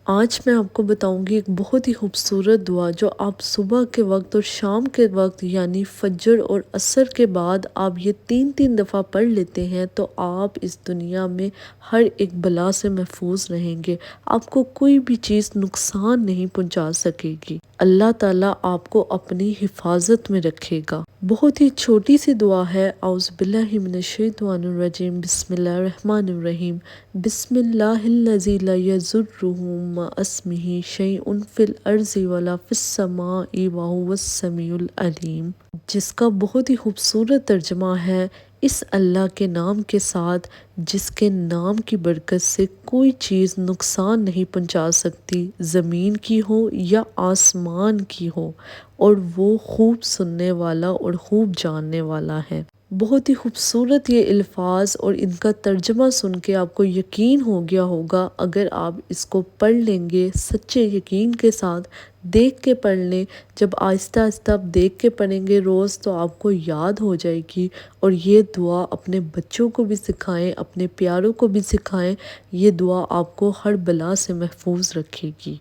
آج میں آپ کو بتاؤں گی ایک بہت ہی خوبصورت دعا جو آپ صبح کے وقت اور شام کے وقت یعنی فجر اور عصر کے بعد آپ یہ 3 دفعہ پڑھ لیتے ہیں تو آپ اس دنیا میں ہر ایک بلا سے محفوظ رہیں گے۔ آپ کو کوئی بھی چیز نقصان نہیں پہنچا سکے گی۔ اللہ تعالیٰ آپ کو اپنی حفاظت میں رکھے گا۔ بہت ہی چھوٹی سی دعا ہے۔ اعوذ باللہ من الشیطان الرجیم، بسم اللہ الرحمن الرحیم، بسم اللہ الذی لا یضر مع اسمہ شیء فی الارض ولا فی السماء وہو السمیع العلیم، جس کا بہت ہی خوبصورت ترجمہ ہے اس اللہ کے نام کے ساتھ جس کے نام کی برکت سے کوئی چیز نقصان نہیں پہنچا سکتی، زمین کی ہو یا آسمان کی ہو، اور وہ خوب سننے والا اور خوب جاننے والا ہے۔ بہت ہی خوبصورت یہ الفاظ اور ان کا ترجمہ سن کے آپ کو یقین ہو گیا ہوگا۔ اگر آپ اس کو پڑھ لیں گے سچے یقین کے ساتھ، دیکھ کے پڑھ لیں، جب آہستہ آہستہ آپ دیکھ کے پڑھیں گے روز تو آپ کو یاد ہو جائے گی، اور یہ دعا اپنے بچوں کو بھی سکھائیں، اپنے پیاروں کو بھی سکھائیں۔ یہ دعا آپ کو ہر بلا سے محفوظ رکھے گی۔